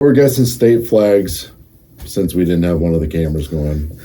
We're guessing state flags. Since we didn't have one of the cameras going,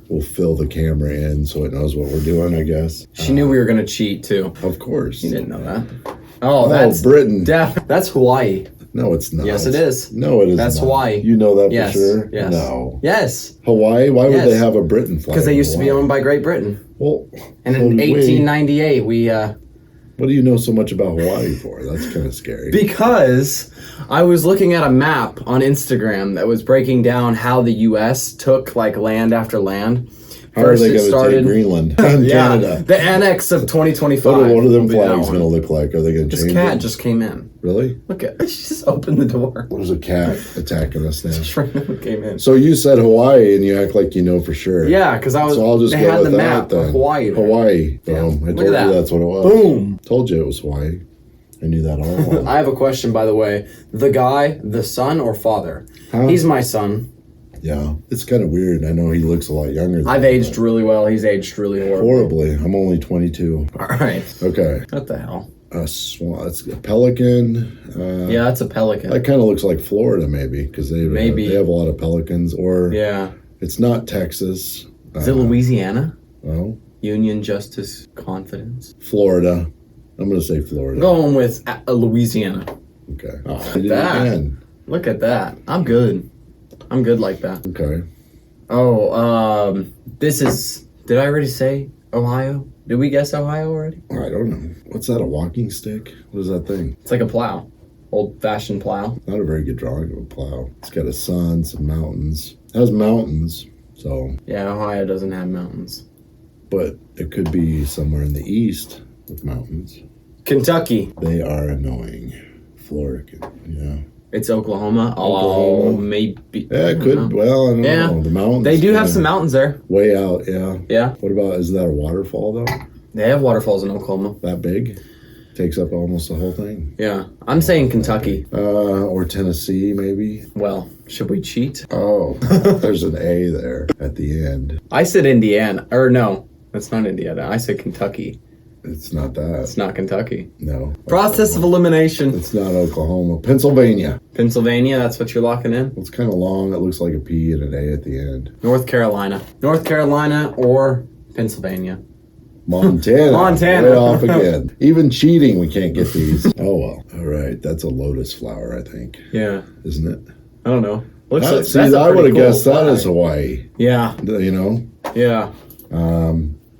we'll fill the camera in so it knows what we're doing, I guess. She knew we were going to cheat, too. Of course. You didn't know that. Oh, that's Britain. That's Hawaii. No, it's not. Yes, it is. No, it is That's not. Hawaii. You know that Yes. for sure? Yes. No. Yes. Hawaii? Why would Yes. they have a Britain flag? Because they used to be Hawaii? owned by Great Britain. Well, And so in wait, 1898, we... what do you know so much about Hawaii for? That's kind of scary. Because I was looking at a map on Instagram that was breaking down how the U.S. took, like, land after land. How are they going to take Greenland and Canada? The annex of 2025. What are them will be that flags one. going to look like? Are they going to This change cat it? just came in. Really? Look at she just opened the door. There's a cat attacking us now. Just randomly came in. So you said Hawaii, and you act like you know for sure. Yeah, because I was. So I'll just they go had with the that map then. of Hawaii. There. Hawaii. Yeah. Boom. I Look told at that. you that's what it was. Boom. Told you it was Hawaii. I knew that all along. I have a question, by the way. The guy, the son or father? Huh? He's my son. Yeah. It's kind of weird. I know he looks a lot younger than I've me, aged but really well. He's aged really horribly. horribly. I'm only 22. All right. Okay. What the hell? A swan. It's a pelican. Yeah, that's a pelican. That kind of looks like Florida, maybe, because they have a lot of pelicans. Or Yeah. it's not Texas. Is it Louisiana? Well, Union Justice Confidence. Florida. I'm going to say Florida. Going with Louisiana. Okay. Oh, I did it that. again. Look at that. I'm good. I'm good like that. Okay. Oh, this is. Did I already say Ohio? Did we guess Ohio already? I don't know. What's that, a walking stick? What is that thing? It's like a plow. Old fashioned plow. Not a very good drawing of a plow. It's got a sun, some mountains. It has mountains, so, Yeah, Ohio doesn't have mountains. but it could be somewhere in the east with mountains. Kentucky. They are annoying. Florida, yeah. It's Oklahoma. Oh, Oklahoma. maybe. Yeah, it could. Well, I don't Yeah. know. The mountains. They do have kinda some mountains there. way out. Yeah. Yeah. What about? Is that a waterfall though? They have waterfalls in Oklahoma. That big? Takes up almost the whole thing. Yeah. I'm saying Kentucky. Or Tennessee, maybe. Well, should we cheat? Oh, there's an A there at the end. I said Indiana. Or no, that's not Indiana. I said Kentucky. It's not that. It's not Kentucky. No. Process of elimination. It's not Oklahoma. Pennsylvania. Pennsylvania, that's what you're locking in? It's kind of long. It looks like a P and an A at the end. North Carolina. North Carolina or Pennsylvania. Montana. Montana. Way off again. Even cheating, we can't get these. Oh, well. All right. That's a lotus flower, I think. Yeah. Isn't it? I don't know. Looks like See, that's a I pretty would have cool guessed that flag. as Hawaii. Yeah. You know? Yeah.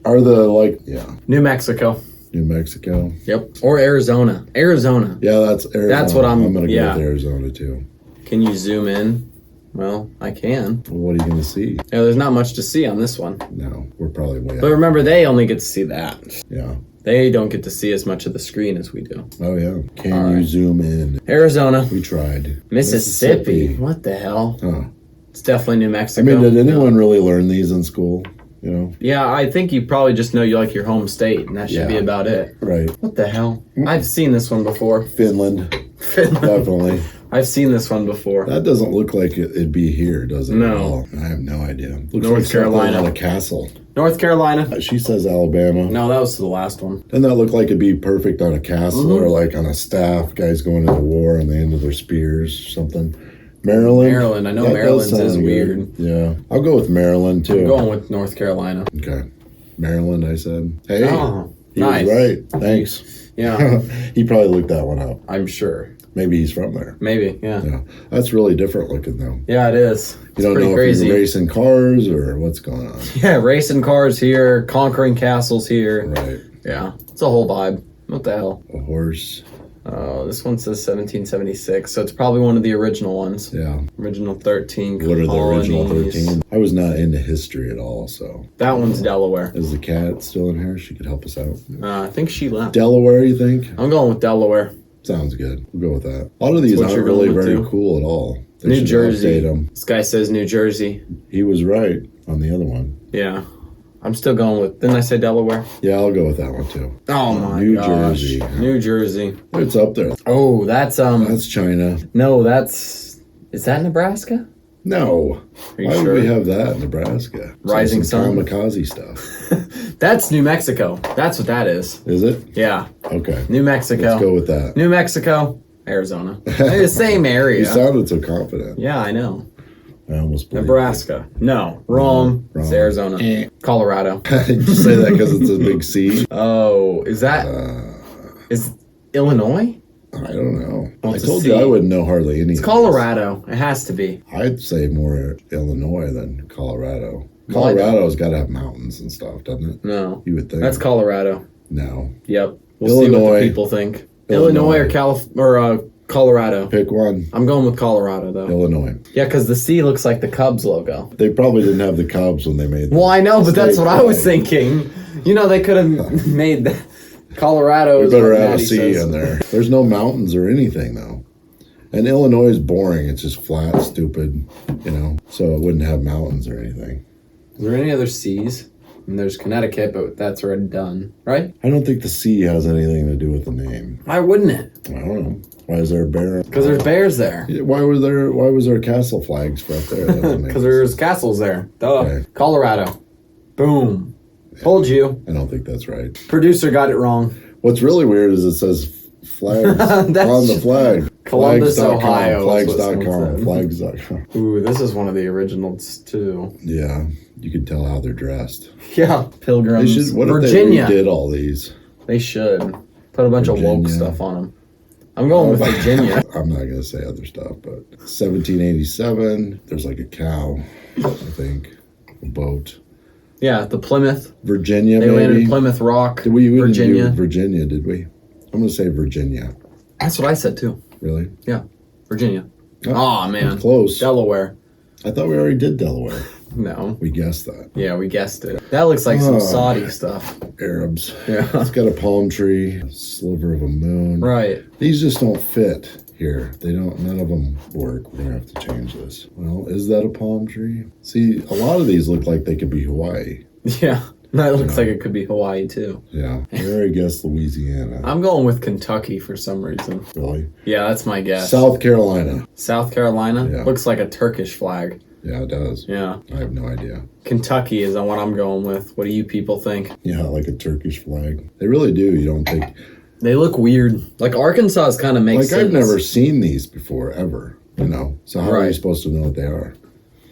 Are the, New Mexico. New Mexico? Yep. Or Arizona. Arizona. Yeah, that's Arizona. That's what I'm- going to yeah. go with Arizona, too. Can you zoom in? Well, I can. Well, what are you going to see? Yeah, there's not much to see on this one. No, we're probably way But out. remember, they only get to see that. Yeah. They don't get to see as much of the screen as we do. Oh, yeah. Can All you right. zoom in? Arizona. We tried. Mississippi. What the hell? Huh. It's definitely New I Mexico. mean, did anyone really learn these in school? You know? Yeah, I think you probably just know you like your home state, and that should be Yeah. about it. Right. What the hell? I've seen this one before. Finland. Finland. Definitely. I've seen this one before. That doesn't look like it'd be here, does it? No. At all? I have no idea. Looks North like something Carolina. on a castle. North Carolina. She says Alabama. No, that was the last one. Doesn't that look like it'd be perfect on a castle or like on a staff? Guys going to the war on the end of their spears or something. Maryland? Maryland. I know That does Maryland's is sound weird. good. Yeah. I'll go with Maryland too. I'm going with North Carolina. Okay. Maryland, I said. Hey. Oh, He nice. was right. Thanks. Yeah, He probably looked that one up. I'm sure. Maybe he's from there. Maybe, yeah. Yeah. That's really different looking though. Yeah, it is. It's You don't pretty know crazy. if you're racing cars or what's going on. Yeah, racing cars here, conquering castles here. Right. Yeah, it's a whole vibe. What the hell? A horse. This one says 1776, so it's probably one of the original ones. Yeah. Original 13 What are the original colonies. 13? I was not into history at all, so. That one's Delaware. Is the cat still in here? She could help us out. I think she left. Delaware, you think? I'm going with Delaware. Sounds good. We'll go with that. A lot of these what aren't you're really going with, very too? cool at all. They New should Jersey. update 'em. This guy says New Jersey. He was right on the other one. Yeah. I'm still going with, didn't I say Delaware? Yeah, I'll go with that one too. Oh my New gosh. Jersey. New Jersey. It's up there. Oh, that's, That's China. no, that's, is that Nebraska? No. Are you Why sure? would we have that in Nebraska? Rising Some Sun? kamikaze stuff. That's New Mexico. That's what that is. Is it? Yeah. Okay. New Mexico. Let's go with that. New Mexico. Arizona. The same You area. sounded so confident. Yeah, I know. I almost believed Nebraska. No, wrong. Wrong. It's Arizona. Colorado. it. You say that because it's a big C? Oh, is that is Illinois? I don't know. Well, I it's a told C. you I wouldn't know hardly any. It's Colorado. It has to be. I'd say more Illinois than Colorado. Well, I don't- Colorado's got to have mountains and stuff, doesn't it? No, You would think. that's Colorado. No. Yep. We'll see what Illinois. the people think. Illinois or Colorado. Pick one. I'm going with Colorado though. Illinois. Yeah, because the C looks like the Cubs logo. They probably didn't have the Cubs when they made. Well, I know, but that's state what I was flag. thinking. You know, they could have made the Colorado. We is better what add a Maddie C says. in there. There's no mountains or anything though. And Illinois is boring. It's just flat, stupid, so it wouldn't have mountains or anything. Is there any other C's? And there's Connecticut, but that's already done, right? I don't think the C has anything to do with the name. Why wouldn't it? I don't know. Why is there a bear? Because there's bears there. Yeah, Why was there castle flags for up there? That doesn't make Because there's castles there. Duh. Okay. Colorado. Boom. Told you. I don't think that's right. Producer got it wrong. What's really weird is it says flags That's on the flag. Columbus, Flags.com, Ohio is what Flags.com. someone said. Flags.com. Ooh, this is one of the originals too. Yeah, you can tell how they're dressed. Yeah. They Pilgrims. should. What Virginia. if they redid all these? They should. Put a bunch of woke Virginia. stuff on them. I'm going with Virginia. I'm not gonna say other stuff, but 1787. There's like a cow, I think, a boat. Yeah, the Plymouth. Virginia, They maybe. landed Plymouth Rock. Did we didn't Virginia. do Virginia, did we? I'm gonna say Virginia. That's what I said too. Really? Yeah, Virginia. Oh, Aw, man. Close. Delaware. I thought we already did Delaware. No. We guessed that. Yeah, we guessed it. That looks like some Oh. Saudi stuff. Arabs. Yeah. It's got a palm tree, a sliver of a moon. Right. These just don't fit here. They don't. None of them work. We're gonna have to change this. Well, is that a palm tree? See, a lot of these look like they could be Hawaii. Yeah. That looks like it could be Hawaii too. Yeah. I already guessed Louisiana. I'm going with Kentucky for some reason. Really? Yeah, that's my guess. South Carolina. South Carolina? Yeah. Looks like a Turkish flag. Yeah, it does. Yeah. I have no idea. Kentucky is what I'm going with. What do you people think? Yeah, like a Turkish flag. They really do. You don't think. They look weird. Like Arkansas kind of makes Like, sense. I've never seen these before, ever. So how are you Right. supposed to know what they are?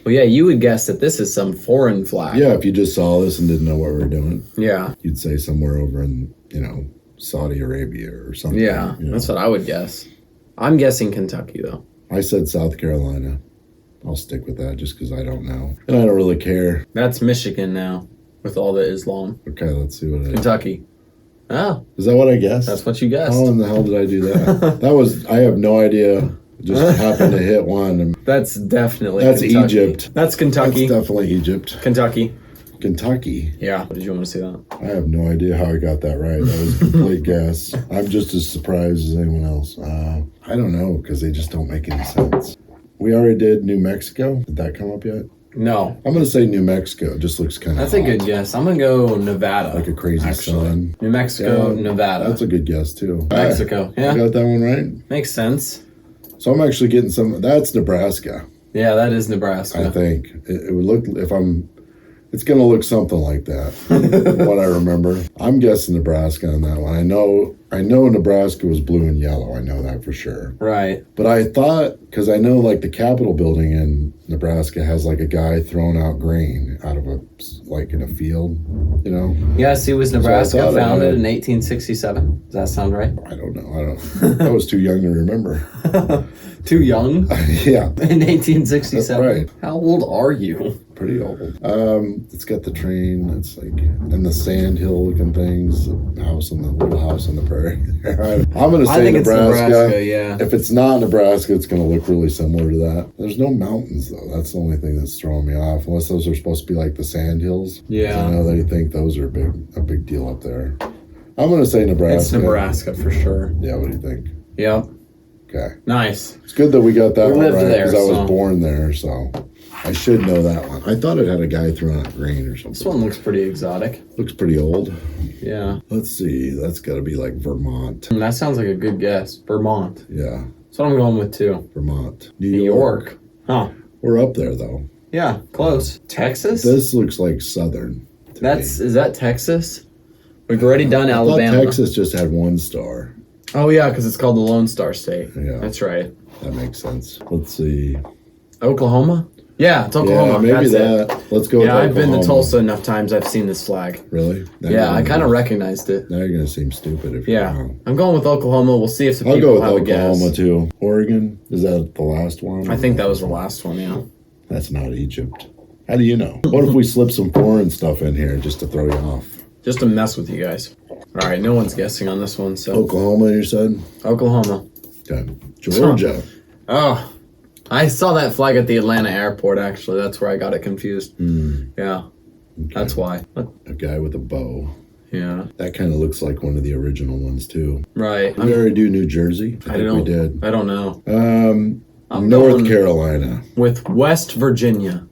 Well, yeah, you would guess that this is some foreign flag. Yeah, if you just saw this and didn't know what we were doing, Yeah. you'd say somewhere over in, Saudi Arabia or something. Yeah. That's what I would guess. I'm guessing Kentucky, though. I said South Carolina. I'll stick with that just because I don't know. And I don't really care. That's Michigan now with all the Islam. Okay, let's see what it is. Kentucky. Oh, Is that what I guessed? that's what you guessed. How in the hell did I do that? I have no idea. Just happened to hit one. And That's definitely That's Kentucky. Egypt. That's Kentucky. That's definitely Egypt. Kentucky. Kentucky. Yeah. Did you want to see that? I have no idea how I got that right. That was a complete guess. I'm just as surprised as anyone else. I don't know because they just don't make any sense. We already did New Mexico. Did that come up yet? No. I'm going to say New Mexico. It just looks kind of That's a good guess. I'm going to go Nevada. Like a crazy actually. sun. New Mexico, Yeah, Nevada. That's a good guess too. Mexico. I Yeah. got that one right. Makes sense. So I'm actually getting some. That's Nebraska. Yeah, that is Nebraska. I think it would look it's going to look something like that. What I remember, I'm guessing Nebraska on that one. I know Nebraska was blue and yellow. I know that for sure. Right. But I thought because I know like the Capitol building in Nebraska has like a guy throwing out grain out of in a field. Yes, he was I Nebraska, thought it founded had. in 1867. Does that sound right? I don't know. I was too young to remember. Too young Yeah. in 1867. That's right. How old are you? Pretty old. It's got the train. It's like and the sand hill looking things. The little house on the prairie. I'm gonna say I think Nebraska. it's Nebraska, yeah. If it's not Nebraska, it's gonna look really similar to that. There's no mountains though. That's the only thing that's throwing me off. Unless those are supposed to be like the sand hills. Yeah. I know they think those are a big deal up there. I'm gonna say Nebraska. It's Nebraska for sure. Yeah. What do you think? Yep. Okay. Nice. It's good that we got that We one lived right there, because I was so- born there, so I should know that one. I thought it had a guy throwing out grain or something. This one looks pretty exotic. Looks pretty old. Yeah. Let's see. That's got to be like Vermont. That sounds like a good guess. Vermont. Yeah, That's what I'm going with too. Vermont. New York. Huh. We're up there though. Yeah, close. Texas? This looks like southern. to me. Is that Texas? We've already done I Alabama. thought Texas just had one star. Oh yeah, because it's called the Lone Star State. Yeah. That's right. That makes sense. Let's see. Oklahoma? Yeah, it's Oklahoma. Yeah, maybe That's that. it. Let's go with Yeah, I've been to Oklahoma. Tulsa enough times. I've seen this flag. Really? Now Yeah, you're I kind of gonna- recognized it. Now you're going to seem stupid if you're Yeah, wrong. I'm going with Oklahoma. We'll see if the I'll people go with have a Oklahoma guess. too. Oregon? Is that the last one? I think that was the last one. Yeah. That's not Egypt. How do you know? What if we slip some foreign stuff in here just to throw you off? Just to mess with you guys. All right, no one's guessing on this one. So Oklahoma, you said? Oklahoma. Okay. Georgia. Oh, I saw that flag at the Atlanta airport. Actually, that's where I got it confused. Yeah, that's why. A guy with a bow. Yeah, That kind of looks like one of the original ones too. right. Did we already do New Jersey? I think we did. I don't know. I'm North going Carolina. with West Virginia.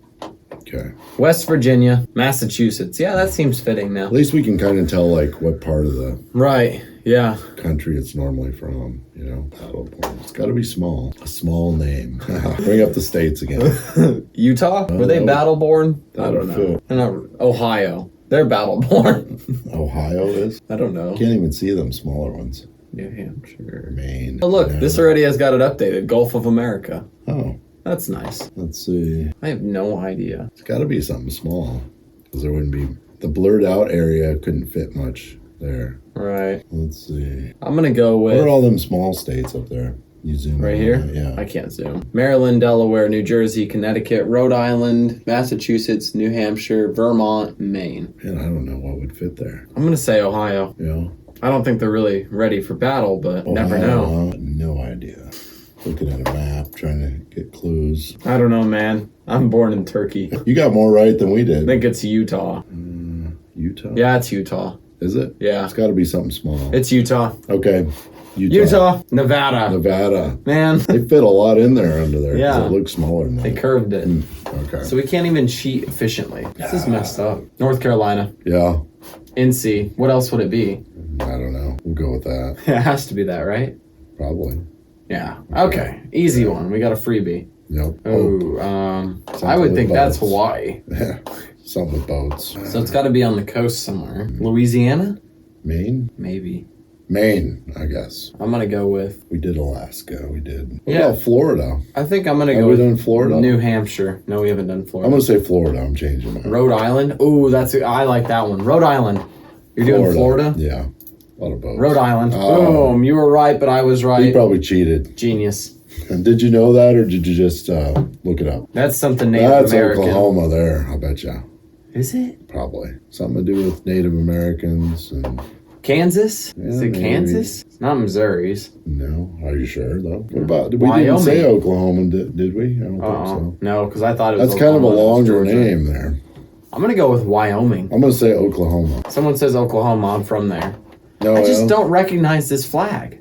Okay. West Virginia, Massachusetts. Yeah, that seems fitting now. At least we can kind of tell like what part of the Right. Yeah. country it's normally from. You know, Paddleborn. It's got to be small. A small name. Bring up the states again. Utah? Were they no. battle-born? I don't know. Phil. They're not. Ohio. They're battle-born. Ohio is. I don't know. Can't even see them smaller ones. New Hampshire. Maine. Oh, look, Yeah. this already has got it updated. Gulf of America. Oh, That's nice. let's see. I have no idea. It's got to be something small because there wouldn't be the blurred out area couldn't fit much there. Right. Let's see. I'm going to go What are with all them small states up there? You zoom right in here. on that? Yeah. I can't zoom. Maryland, Delaware, New Jersey, Connecticut, Rhode Island, Massachusetts, New Hampshire, Vermont, Maine. Man, I don't know what would fit there. I'm going to say Ohio. You know, I don't think they're really ready for battle, but never know. Ohio, no idea. Looking at a map, trying to get clues. I don't know, man. I'm born in Turkey. You got more right than we I did. think it's Utah. Utah? Yeah, it's Utah. Is it? Yeah. It's got to be something small. It's Utah. Okay. Utah, Nevada. Nevada. Man, They fit a lot in there under there. 'Cause Yeah. It looks smaller than they that. curved it. Okay. So we can't even cheat efficiently. This is messed up. North Carolina, Yeah. NC. What else would it be? I don't know. We'll go with that. It has to be that, right? Probably. Yeah. Okay. Easy one. We got a freebie. Yep. Ooh, I would with think that's boats. Hawaii. Yeah. Something with boats. So it's got to be on the coast somewhere. Louisiana? Maine? Maybe. Maine, I guess. I'm going to go with, We did Alaska. We did. What Yeah. about Florida? I think I'm going to Have go we with done Florida? New Hampshire. No, we haven't done I'm Florida. going to say Florida. I'm changing mine. Rhode Island. Ooh, I like that one. Rhode Island. You're doing Florida? Yeah. A lot of boats. Rhode Island. Oh. Boom. You were right, but I was You right. probably cheated. Genius. And did you know that, or did you just look it up? That's something Native That's American. Oklahoma there, I bet you. Is it? Probably. Something to do with Native Americans and... Kansas? Is Yeah, it maybe. Kansas? It's not Missouri's. No. Are you sure, though? What about... We didn't Wyoming. say Oklahoma, did we? I don't think so. No, because I thought it was That's kind of a Oklahoma, it was longer Georgia. name there. I'm going to go with Wyoming. I'm going to say Oklahoma. Someone says Oklahoma. I'm from there. No, I just well, don't recognize this flag.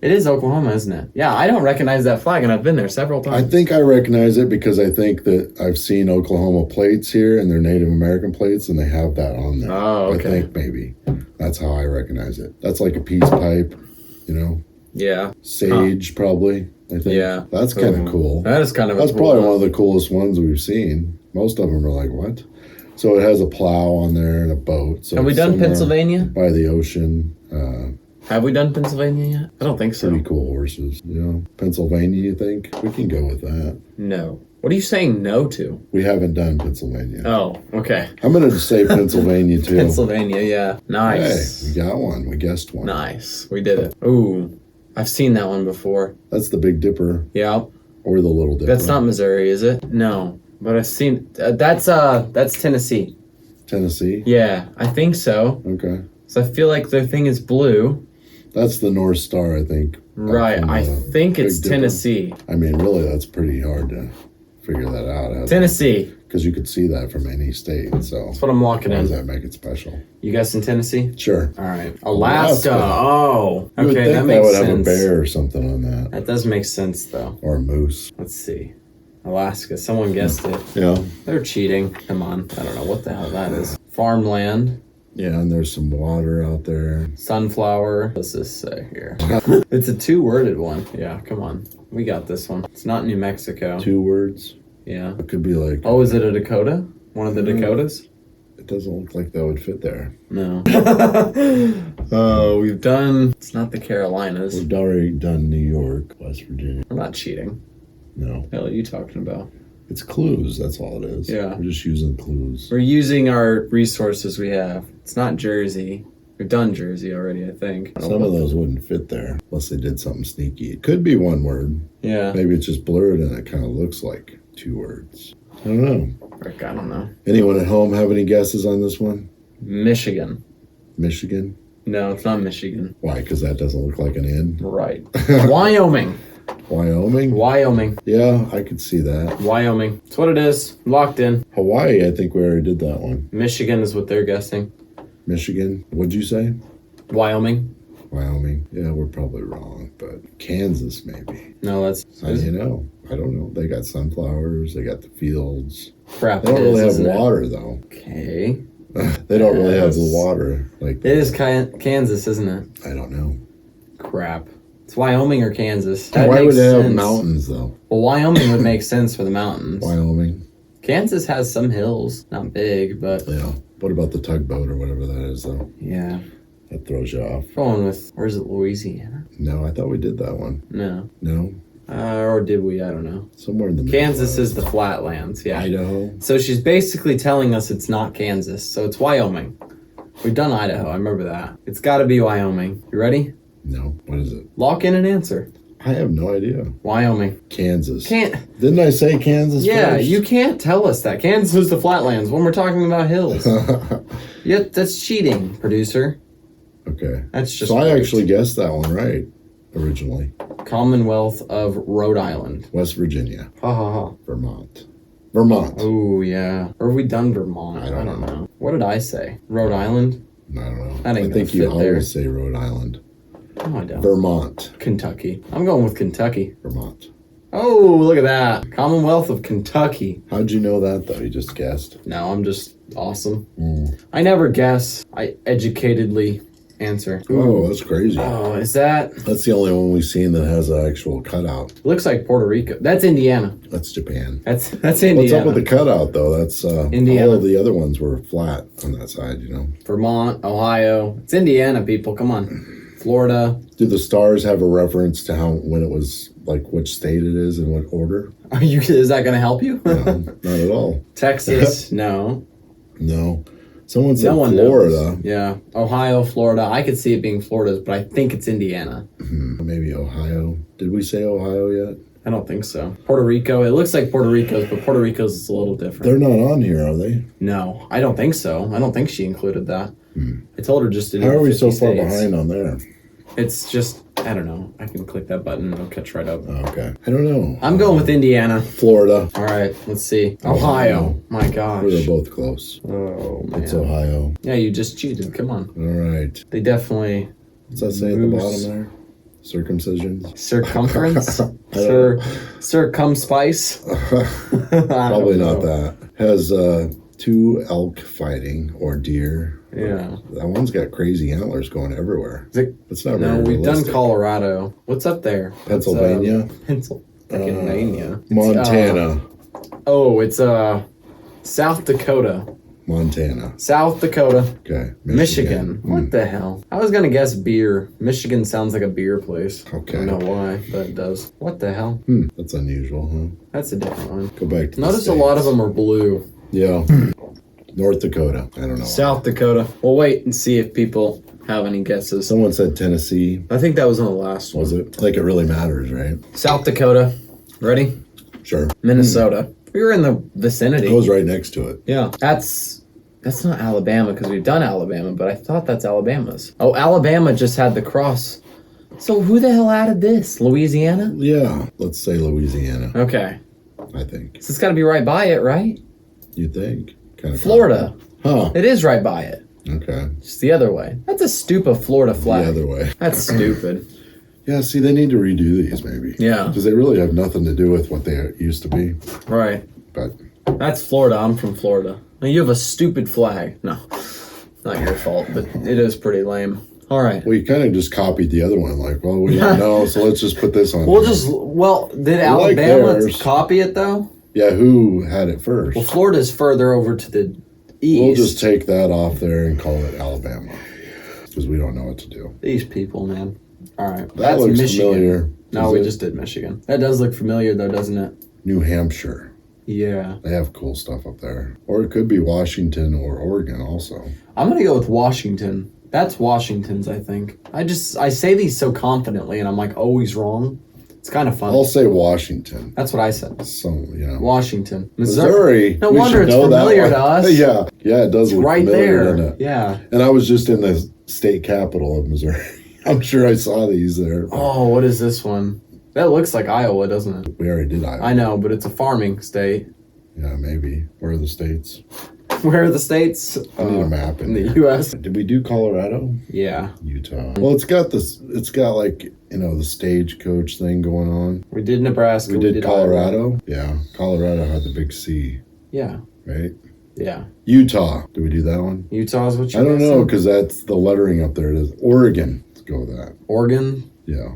It is Oklahoma, isn't it? Yeah, I don't recognize that flag, and I've been there several I times. think I recognize it because I think that I've seen Oklahoma plates here and they're Native American plates and they have that on there. Oh, okay. I think maybe. That's how I recognize it. That's like a peace pipe, you know? Yeah. Sage, probably, I think. Yeah. That's kind Ooh. of cool. That is kind of That's a cool probably one of the coolest ones we've seen. Most of them are like, what? So it has a plow on there and a boat. So Have we it's done somewhere Pennsylvania? By the ocean. Have we done Pennsylvania yet? I don't think so. Pretty cool horses. You know, Pennsylvania, you think? We can go with that. No. What are you saying no to? We haven't done Pennsylvania. Oh, okay. I'm going to say Pennsylvania too. Pennsylvania, yeah. Nice. Hey, we got one. We guessed one. Nice. We did it. Ooh, I've seen that one before. That's the Big Dipper Yeah. or the Little Dipper. That's not Missouri, is it? No. But I've seen that's Tennessee. Tennessee. Yeah, I think so. Okay. So I feel like their thing is blue. That's the North Star, I think. Right. from I the think it's Big Dipper. Tennessee. I mean, really, that's pretty hard to figure that out. Tennessee. Because you could see that from any state. So That's what I'm locking how does in. that make it special? You guys in Tennessee? Sure. All right. Alaska. Oh. You would Okay, think that that makes would sense. have a bear or something on that. That does make sense though. Or a moose. Let's see. Alaska. Someone guessed it. Yeah. They're cheating. Come on. I don't know what the hell that is. Farmland. Yeah, and there's some water out there. Sunflower. What's this say here? It's a two-worded one. Yeah, come on. We got this one. It's not New Mexico. 2 words. Yeah. It could be like Oh, is it a Dakota? One of the Dakotas? It doesn't look like that would fit there. No. Oh, we've done. It's not the Carolinas. We've already done New York, West Virginia. We're not cheating. No. What the hell are you talking about? It's clues. That's all it is. Yeah. We're just using clues. We're using our resources we have. It's not Jersey. We've done Jersey already, I think. Some of those wouldn't fit there unless they did something sneaky. It could be one word. Yeah. Maybe it's just blurred and it kind of looks like 2 words. I don't know. Frick, I don't know. Anyone at home have any guesses on this one? Michigan. Michigan? No, it's not Michigan. Why? Because that doesn't look like an N. Right. Wyoming. Wyoming? Wyoming. Yeah, I could see that. Wyoming. That's what it is. Locked in. Hawaii, I think we already did that one. Michigan is what they're guessing. Michigan? What'd you say? Wyoming. Wyoming. Yeah, we're probably wrong, but Kansas maybe. No, that's How do you know? I don't know. They got sunflowers. They got the fields. crap. They don't really have isn't it? water though. Okay. They don't really have the Yes. water. Like It is Kansas, isn't it? I don't know. Crap. It's Wyoming or Kansas. That Why would makes they have sense. mountains though? Well, Wyoming would make sense for the mountains. Wyoming. Kansas has some hills. Not big, but Yeah. What about the tugboat or whatever that is though? yeah. That throws you off. Going with, where's it, Louisiana? No, I thought we did that one. No. No, Or did we? I don't know. somewhere in the Kansas Midwest. is the flatlands, yeah. Idaho. So she's basically telling us it's not Kansas, so it's Wyoming. We've done Idaho, I remember that. It's gotta be Wyoming. You ready? No, what is it? Lock in an answer. I have no idea. Wyoming. Kansas. Can't. Didn't I say Kansas? Yeah, first? you can't tell us that. Kansas is the flatlands when we're talking about hills. Yeah, that's cheating, producer. Okay. That's just So I right. actually guessed that one right originally. Commonwealth of Rhode Island. West Virginia, Ha ha ha. Vermont. Vermont. Oh yeah. Or have we done Vermont? I don't know. What did I say? Rhode Island? I don't know. That ain't I think gonna you fit there. always say Rhode Island. No, I don't. Vermont. Kentucky. I'm going with Kentucky. Vermont. Oh, look at that. Commonwealth of Kentucky. How'd you know that though? You just guessed. No, I'm just awesome. Mm. I never guess. I educatedly answer. Oh, that's crazy. Oh, is that? That's the only one we've seen that has an actual cutout. Looks like Puerto Rico. That's Indiana. That's Japan. That's What's Indiana. up with the cutout though? That's Indiana. all of the other ones were flat on that side, you know. Vermont, Ohio. It's Indiana, people. Come on. Florida. Do the stars have a reference to how when it was like which state it is and what order? Are you? Is that going to help you? No, not at all. Texas. No. No. Someone said No one Florida. knows. Yeah. Ohio, Florida. I could see it being Florida's, but I think it's Indiana. Maybe Ohio. Did we say Ohio yet? I don't think so. Puerto Rico. It looks like Puerto Rico's, but Puerto Rico's is a little different. They're not on here, are they? No, I don't think so. I don't think she included that. I told her just to do How are we 50 so far states. behind on there? It's just, I don't know. I can click that button and it'll catch right up. Oh, okay. I don't know. I'm going with Indiana. Florida. All right, let's see. Ohio. My gosh. They're both close. Oh, man. It's Ohio. Yeah, you just cheated. Come on. All right. They definitely. What's that say at the Moose. bottom there? Circumcision? Circumference? Circumspice? Probably not that. Has 2 elk fighting or deer. Yeah. That one's got crazy antlers going everywhere. Is it- It's not No, very we've done realistic. Colorado. What's up there? Pennsylvania? Pennsylvania. Montana. It's South Dakota. Montana. South Dakota. Okay. Michigan. Hmm. What the hell? I was gonna guess beer. Michigan sounds like a beer place. Okay. I don't know why, but it does. What the hell? That's unusual, huh? That's a different one. Go back to the Notice a lot of States. them are blue. Yeah. North Dakota. I don't know. South Dakota. We'll wait and see if people have any guesses. Someone said Tennessee. I think that was on the last one. Was it? Like it really matters, right? South Dakota. Ready? Sure. Minnesota. We were in the vicinity. I was right next to it. Yeah. That's not Alabama because we've done Alabama, but I thought that's Alabama's. Oh, Alabama just had the cross. So who the hell added this? Louisiana? Yeah. Let's say Louisiana, Okay. I think. So it's got to be right by it, right? You think? Kind of. Florida. Huh. It is right by it. Okay. Just the other way. That's a stupid Florida flag. The other way. That's stupid. Yeah, see, they need to redo these maybe. Yeah. Because they really have nothing to do with what they used to be. Right. But That's Florida. I'm from Florida. Now you have a stupid flag. No, not your fault, but it is pretty lame. All right. we kind of just copied the other one. Like, well, we don't know, so let's just put this on. We'll here. did I like Alabama theirs. copy it though? Yeah, who had it first? Well, Florida's further over to the We'll just take that off there and call it Alabama because we don't know what to do. These people, man. All right. That That's looks Michigan. familiar. No, Is we it? just did Michigan. That does look familiar, though, doesn't it? New Hampshire. Yeah. They have cool stuff up there. Or it could be Washington or Oregon also. I'm going to go with Washington. That's Washington's, I think. I say these so confidently, and I'm like always wrong. It's kind of funny. I'll say Washington. That's what I said. Washington. Missouri. No We wonder should it's know that familiar one. to us. Yeah. Yeah, it does It's look right familiar, there. doesn't it? Yeah. And I was just in the state capital of Missouri. I'm sure I saw these there. But Oh, what is this one? That looks like Iowa, doesn't it? we already did Iowa. I know, but it's a farming state. Yeah, maybe. Where are the states? Where are the states? I need a map In the here. U.S. Did we do Colorado? Yeah. Utah. Well, it's got this. It's got like the stagecoach thing going on. We did Nebraska. We did Iowa. Colorado. Yeah, Colorado had the big C, Yeah. right? Yeah. Utah. Did we do that one? Utah's what you I don't know said? because that's the lettering up there. It is Oregon. Let's go with that. Oregon. Yeah,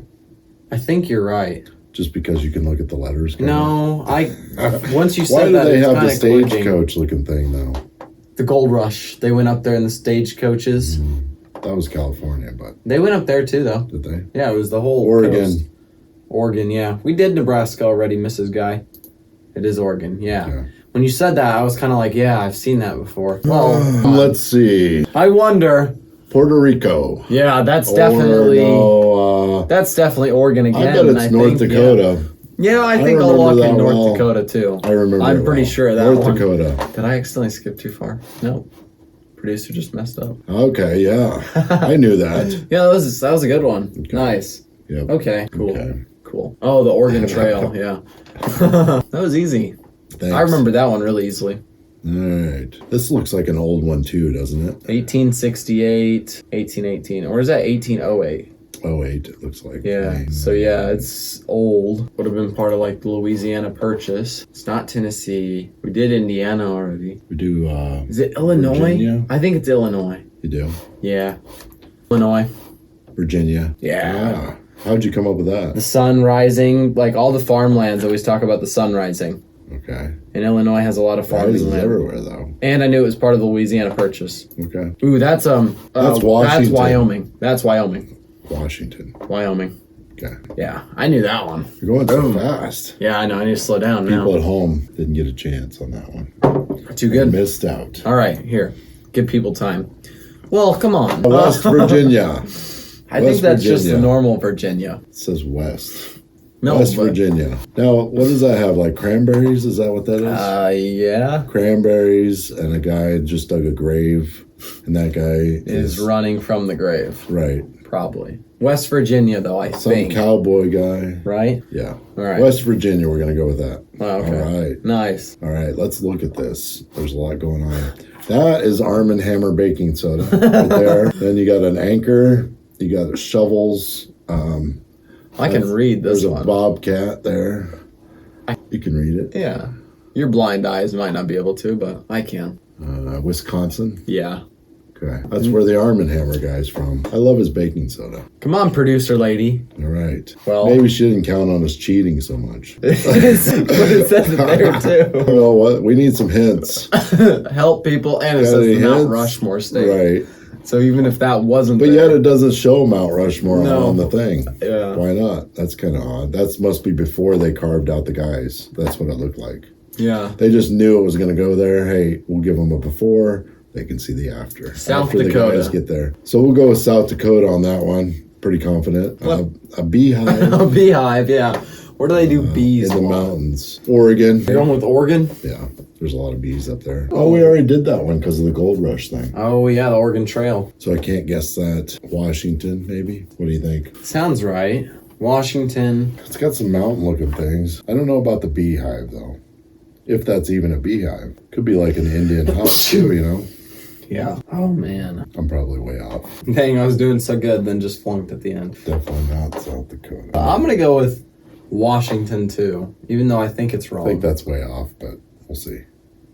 I think you're right. just because you can look at the letters. kinda. No, once you Why said do that, they it's have the kind of clicking. stagecoach looking thing though? The Gold Rush. They went up there in the stagecoaches. That was California, but They went up there too, though. did they? Yeah, it was the whole Oregon. coast. Oregon, yeah. We did Nebraska already, Mrs. Guy. It is Oregon, yeah. Okay. When you said that, I was kind of like, yeah, I've seen that before. Well, Let's see. I wonder. Puerto Rico. Yeah, that's Or definitely no, that's definitely Oregon again. I bet it's North think, Dakota. Yeah, I think I'll remember lock that in North well. Dakota too. I remember. I'm it pretty well. sure of that North one. Dakota. Did I accidentally skip too far? No. Producer just messed up. Okay, yeah, I knew that. Yeah, that was a good one. Nice. Yep. Okay, cool. Okay. Cool. Oh, the Oregon Trail, yeah. That was easy. Thanks. I remember that one really easily. All right. This looks like an old one too, doesn't it? 1868, 1818. Or is that 1808? Oh, 08, it looks like. Yeah. So yeah, it's old. Would have been part of like the Louisiana Purchase. It's not Tennessee. We did Indiana already. We do. Is it Illinois? Virginia? I think it's Illinois. You do. Yeah. Illinois. Virginia. Yeah. How'd you come up with The that? sun rising, like all the farmlands always talk about the sun rising. Okay. And Illinois has a lot of farming Rises land. everywhere though. And I knew it was part of the Louisiana Purchase. Okay. Ooh, that's Washington. That's Wyoming. That's Wyoming. Washington. Wyoming. Okay. Yeah, I knew that one. You're going so fast. Yeah, I know. I need to slow down People now. at home didn't get a chance on that one. Too good. Missed out. All right, here. Give people time. Well, come on. West Virginia. I think West that's just the Virginia. normal Virginia. It says West. No, West but, Virginia. Now, what does that have? Like cranberries? Is that what that is? yeah, Cranberries, and a guy just dug a grave, and that guy is running from the grave, right. probably. West Virginia, though, I Some think. cowboy guy. Right? Yeah. All right. West Virginia, we're going to go with that. Oh, okay. All right. Nice. All right, let's look at this. There's a lot going on. That is Arm & Hammer baking soda right there. Then you got an Anchor. You got shovels. I can read this There's a one. Bobcat there. You can read it. Yeah. Your blind eyes might not be able to, but I can. Wisconsin. Yeah. Okay. That's where the Arm & Hammer guy's from. I love his baking soda. Come on, producer lady. All right. Well- maybe she didn't count on us cheating so much. But it says it there, too. Well, what? We need some hints. Help people, and it Got says any the Mount hints? Rushmore State. Right. So even if that wasn't But there, yet it doesn't show Mount Rushmore No. on the thing. Yeah. Why not? That's kind of odd. That must be before they carved out the guys. That's what it looked like. yeah. They just knew it was going to go there. Hey, we'll give them a before. They can see the after. South after Dakota. the guys get there. So we'll go with South Dakota on that one. Pretty confident. A beehive A beehive, yeah. Where do they do bees? in the a lot? mountains. Oregon. You're going with Oregon? Yeah, there's a lot of bees up there. Oh, we already did that one because of the gold rush thing. Oh, yeah, the Oregon Trail. So I can't guess that. Washington, maybe? What do you think? Sounds right. Washington. It's got some mountain looking things. I don't know about the beehive though. If that's even a beehive. Could be like an Indian hut too, you know? Yeah. Oh, man. I'm probably way off. Dang, I was doing so good, then just flunked at the end. Definitely not South Dakota. I'm going to go with Washington, too, even though I think it's wrong. I think that's way off, but we'll see.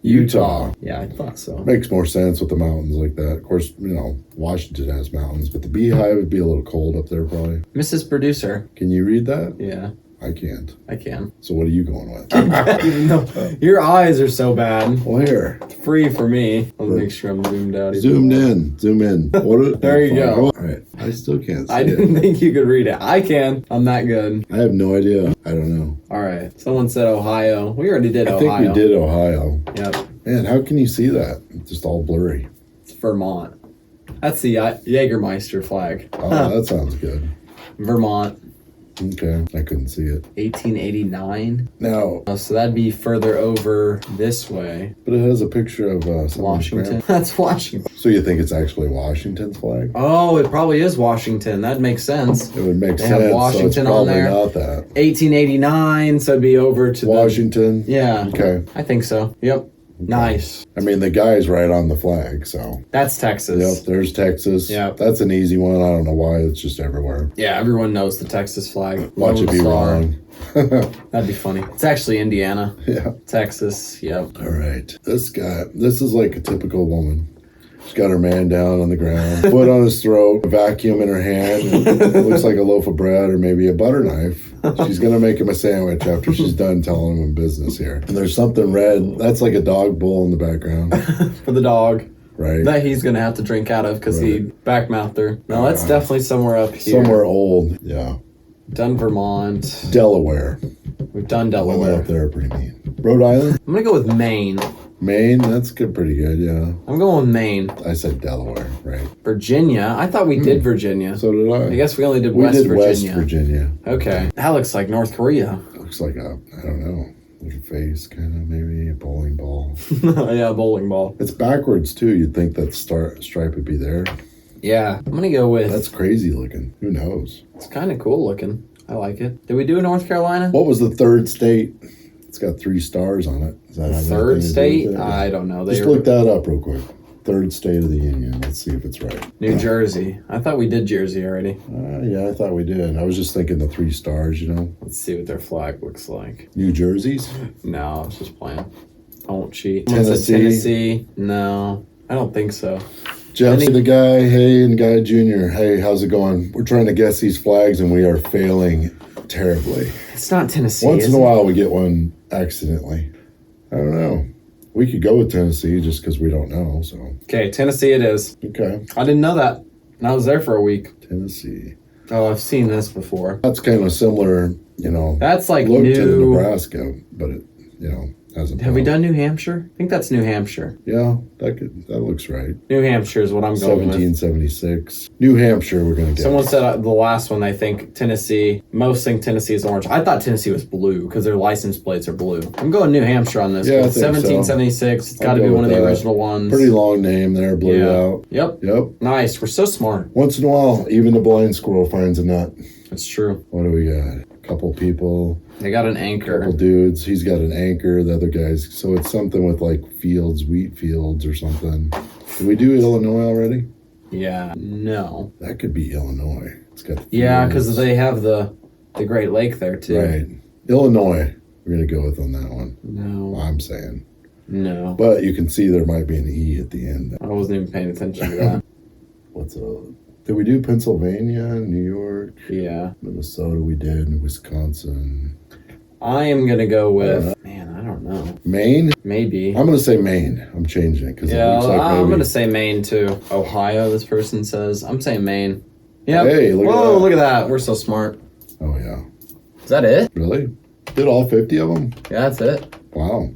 Utah. Yeah, I thought so. Makes more sense with the mountains like that. Of course, you know, Washington has mountains, but the beehive would be a little cold up there probably. Mrs. Producer. Can you read that? Yeah. I can't. I can. So what are you going with? Even though your eyes are so bad. Well, here. It's free for me. I'll make sure I'm zoomed out. Zoom in. There you go. All right. I still can't see I it. didn't think you could read it. I can. I'm that good. I have no idea. I don't know. All right. Someone said Ohio. We already did I think Ohio. we did Ohio. Yep. Man, how can you see that? It's just all blurry. It's Vermont. That's the Jägermeister flag. Oh, that sounds good. Vermont, Okay. I couldn't see it. 1889. Now, So that'd be further over this way. but it has a picture of someone's Washington. grandpa. That's Washington. So you think it's actually Washington's flag? Oh, it probably is Washington. That makes sense. It would make They have sense. Washington so it's on probably there. not that. 1889, so it'd be over to Washington. Yeah. Okay. I think so. Yep. Nice. I mean, the guy's right on the flag, so. That's Texas. Yep, there's Texas. Yep. That's an easy one. I don't know why. It's just everywhere. Yeah, everyone knows the Texas flag. Watch it Lone be Star. wrong. That'd be funny. It's actually Indiana. Yeah. Texas. Yep. All right. This guy, this is like a typical woman. She's got her man down on the ground, foot on his throat, a vacuum in her hand. It looks like a loaf of bread or maybe a butter knife. She's going to make him a sandwich after she's done telling him business here. And there's something red. That's like a dog bowl in the background, For the dog. right? That he's gonna have to drink out of because he backmouthed her. No, that's definitely somewhere up here. Somewhere old. Yeah. Done Vermont. Delaware. We've done Well, Delaware. up there, pretty mean. Rhode Island? I'm gonna go with Maine. Maine? That's good, pretty good, yeah. I'm going with Maine. I said Delaware, right? Virginia. I thought we did Virginia. So did I. I guess we only did we West did Virginia. West Virginia. Okay. That looks like North Korea. Looks like a, I don't know, like a face, kind of, maybe a bowling ball. Yeah, bowling ball. It's backwards, too. You'd think that stripe would be there. Yeah. I'm gonna go with. That's crazy looking. Who knows? It's kind of cool looking. I like it. Did we do North Carolina? What was the third state? It's got 3 stars on it. Does that have Third anything to do state? with it? I don't know. Just look that up real quick. Third state of the union. Let's see if it's right. New Jersey. I thought we did Jersey already. Yeah, I thought we did. I was just thinking the 3 stars, you know. Let's see what their flag looks like. New Jersey's? No, I was just playing. I won't cheat. Someone said Tennessee? Tennessee. No, I don't think so. Jeff, the guy, hey, and Guy Jr., hey, how's it going? We're trying to guess these flags and we are failing terribly. It's not Tennessee. Once is in a it? while we get one accidentally. I don't know. We could go with Tennessee just because we don't know, so. Okay, Tennessee it is. Okay, I didn't know that. And I was there for a week. Tennessee. Oh, I've seen this before. That's kind of similar, you know, That's like look to the New. Nebraska, but it, you know, hasn't. Have we done New Hampshire? I think that's New Hampshire. Yeah, that looks right. New Hampshire is what I'm going with. 1776. New Hampshire, we're going to get. Someone said the last one they think Tennessee. Most think Tennessee is orange. I thought Tennessee was blue because their license plates are blue. I'm going New Hampshire on this. Yeah, I one. think so. 1776. It's got to I'll be go one of with the that. original ones. Pretty long name there, blurred Yeah. out. Yep. Yep. Nice. We're so smart. Once in a while, even the blind squirrel finds a nut. That's true. What do we got? A couple people, They got an couple anchor. dudes. He's got an anchor. The other guys. So it's something with like fields, wheat fields, or something. Did we do Illinois already? Yeah. No. That could be Illinois. It's got. Yeah, fields. because they have the Great Lake there too. Right. Illinois. We're gonna go with on that one. No. I'm saying, No. but you can see there might be an E at the end. I wasn't even paying attention to that. What's did we do Pennsylvania, New York, Yeah. Minnesota? We did Wisconsin, I am gonna go with. Man, I don't know. Maine. Maybe. I'm gonna say Maine. I'm changing it because Yeah, it looks like I'm maybe. gonna say Maine too. Ohio, this person says. I'm saying Maine. Yeah. Hey, look at Whoa, that. look at that. We're so smart. Oh yeah, Is that it? really? Did all 50 of them? Yeah, that's it. Wow.